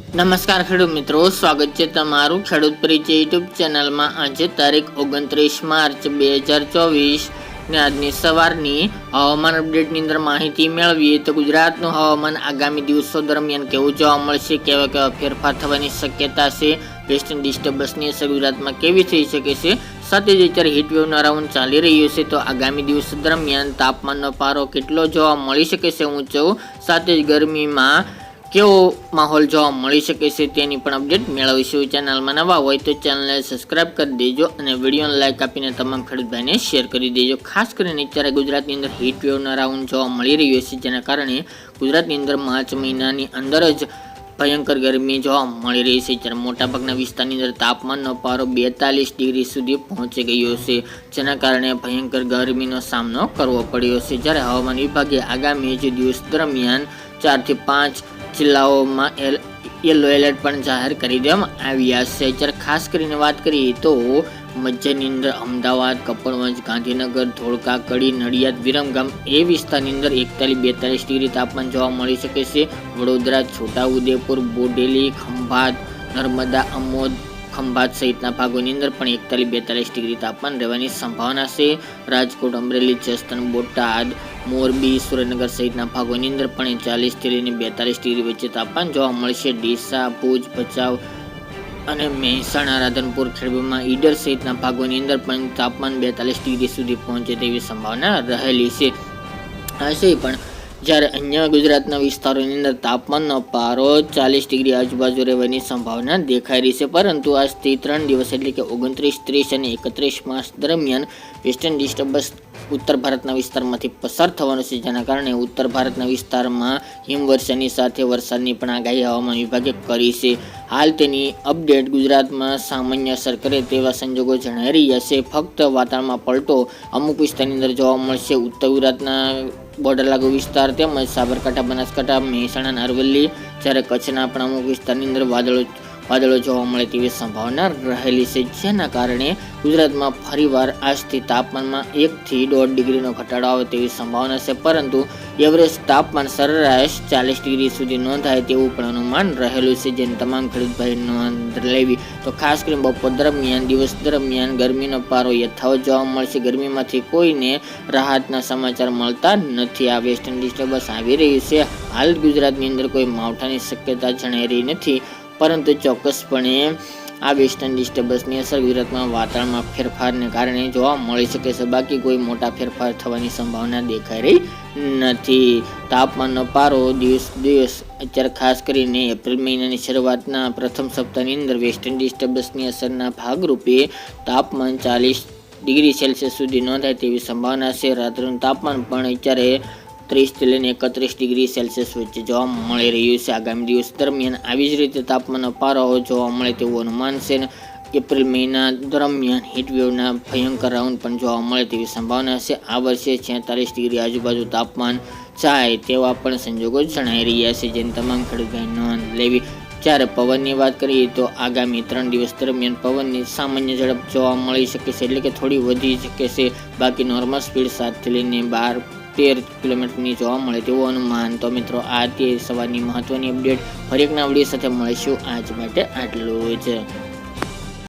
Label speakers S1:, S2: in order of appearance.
S1: નમસ્કાર ખેડૂત મિત્રો, સ્વાગત છે તમારું ખેડૂત પરિચય યુટ્યુબ ચેનલમાં। આજે તારીખ 29 માર્ચ 2024 ને આજની સવારની હવામાન અપડેટની અંદર માહિતી મેળવીએ તો ગુજરાતનું હવામાન આગામી દિવસો દરમિયાન કેવું જોવા મળશે, કેવા કેવા ફેરફાર થવાની શક્યતા છે, વેસ્ટર્ન ડિસ્ટર્બન્સની અસર ગુજરાતમાં કેવી થઈ શકે છે, સાથે જ અત્યારે હીટવેવનો રાઉન્ડ ચાલી રહ્યો છે તો આગામી દિવસો દરમિયાન તાપમાનનો પારો કેટલો જોવા મળી શકે છે ઊંચો, સાથે જ ગરમીમાં કેવો માહોલ જોવા મળી શકે છે તેની પણ અપડેટ મેળવીશું। ચેનલમાં નવા હોય તો ચેનલને સબસ્ક્રાઇબ કરી દેજો અને વિડીયોને લાઇક આપીને તમામ ખેડૂત ભાઈને શેર કરી દેજો। ખાસ કરીને અત્યારે ગુજરાતની અંદર હીટ વેવનો રાઉન્ડ જોવા મળી રહ્યો છે, જેના કારણે ગુજરાતની અંદર માર્ચ મહિનાની અંદર જ ભયંકર ગરમી જોવા મળી રહી છે। જ્યારે મોટાભાગના વિસ્તારની અંદર તાપમાનનો પારો 42 ડિગ્રી સુધી પહોંચી ગયો છે, જેના કારણે ભયંકર ગરમીનો સામનો કરવો પડ્યો છે। જ્યારે હવામાન વિભાગે આગામી જ દિવસ દરમિયાન 4 થી 5 જિલ્લાઓમાં યલો એલર્ટ પણ જાહેર કરી દેવામાં આવ્યા છે। જ્યારે ખાસ કરીને વાત કરીએ તો મધ્યની અંદર અમદાવાદ, કપડવંજ, ગાંધીનગર, ધોળકા, કડી, નડિયાદ, વિરમગામ એ વિસ્તારની અંદર 41-42 ડિગ્રી તાપમાન જોવા મળી શકે છે। વડોદરા, છોટાઉદેપુર, બોડેલી, ખંભાત, નર્મદા, અમોદ, ખંભાત સહિતના ભાગોની અંદર પણ 41-42 ડિગ્રી તાપમાન રહેવાની સંભાવના છે। રાજકોટ, અમરેલી, જસદણ, બોટાદ, મોરબી, સુરેન્દ્રનગર સહિતના ભાગોની અંદર પણ 40 થી લઈને 42 ડિગ્રી વચ્ચે તાપમાન જોવા મળશે। ડીસા, ભુજ, ભચાઉ અને મહેસાણા, રાધનપુર, ખેડબ્રહ્મા, ઈડર સહિતના ભાગોની અંદર પણ તાપમાન 42 ડિગ્રી સુધી પહોંચે તેવી સંભાવના રહેલી છે। હશે પણ જ્યારે અન્ય ગુજરાતના વિસ્તારોની અંદર તાપમાનનો પારો 40 ડિગ્રી આજુબાજુ રહેવાની સંભાવના દેખાઈ રહી છે, પરંતુ આજથી 3 દિવસ એટલે કે 29, 30 અને 31 માર્ચ દરમિયાન વેસ્ટર્ન ડિસ્ટર્બન્સ ઉત્તર ભારતના વિસ્તારમાંથી પસાર થવાનું છે, જેના કારણે ઉત્તર ભારતના વિસ્તારમાં હિમવર્ષાની સાથે વરસાદની પણ આગાહી હવામાન વિભાગે કરી છે। હાલ તેની અપડેટ ગુજરાતમાં સામાન્ય અસર કરે તેવા સંજોગો જણાઈ રહ્યા છે। ફક્ત વાતાવરણમાં પલટો અમુક વિસ્તારની અંદર જોવા મળશે। ઉત્તર ગુજરાતના બોર્ડર લાગુ વિસ્તાર તેમજ સાબરકાંઠા, બનાસકાંઠા, મહેસાણા, અરવલ્લી, જ્યારે કચ્છના પણ અમુક વિસ્તારની અંદર વાદળો જોવા મળે તેવી સંભાવના રહેલી છે, જેના કારણે ગુજરાતમાં ફરીવાર આજથી તાપમાનમાં 1 થી 1.5 ડિગ્રીનો ઘટાડો આવે તેવી સંભાવના છે, પરંતુ એવરેજ તાપમાન સરેરાશ 40 ડિગ્રી સુધી નોંધાય તેવું પણ અનુમાન રહેલું છે, જેને તમામ ખેડૂત ભાઈ નોંધ લેવી। તો ખાસ કરીને બપોર દરમિયાન, દિવસ દરમિયાન ગરમીનો પારો યથાવત જોવા મળશે। ગરમીમાંથી કોઈને રાહતના સમાચાર મળતા નથી। આ વેસ્ટર્ન ડિસ્ટર્બન્સ આવી રહ્યું છે, હાલ ગુજરાતની અંદર કોઈ માવઠાની શક્યતા જણાઈ રહી નથી, પરંતુ ચોક્કસપણે આ વેસ્ટર્ન ડિસ્ટર્બન્સની અસર ગુજરાતમાં વાતાવરણમાં ફેરફારને કારણે જોવા મળી શકે છે, બાકી કોઈ મોટા ફેરફાર થવાની સંભાવના દેખાઈ રહી નથી। તાપમાનનો પારો દિવસ અત્યારે ખાસ કરીને એપ્રિલ મહિનાની શરૂઆતના પ્રથમ સપ્તાહની અંદર વેસ્ટર્ન ડિસ્ટર્બન્સની અસરના ભાગરૂપે તાપમાન 40 ડિગ્રી સેલ્સિયસ સુધી નોંધાય તેવી સંભાવના છે। રાત્રિનું તાપમાન પણ અત્યારે 30 થી લઈને 31 ડિગ્રી સેલ્સિયસ વચ્ચે જોવા મળી રહ્યું છે। આગામી દિવસ દરમિયાન આવી જ રીતે તાપમાનનો પારો જોવા મળે તેવું અનુમાન છે। એપ્રિલ મહિના દરમિયાન હીટવેવના ભયંકર રાઉન્ડ પણ જોવા મળે તેવી સંભાવના છે। આ વર્ષે 46 ડિગ્રી આજુબાજુ તાપમાન જાય તેવા પણ સંજોગો જણાઈ રહ્યા છે, જેની તમામ ખેડૂતોએ નોંધ લેવી। જ્યારે પવનની વાત કરીએ તો આગામી 3 દિવસ દરમિયાન પવનની સામાન્ય ઝડપ જોવા મળી શકે છે, એટલે કે થોડી વધી શકે છે, બાકી નોર્મલ સ્પીડ 7 થી લઈને 12-13 કિલોમીટરની જોવા મળે તેવું અનુમાન। તો મિત્રો, આ તે સવારની મહત્વની અપડેટ, ફરી એક નવા વિડીયો સાથે મળીશું। આજ માટે આટલું જ।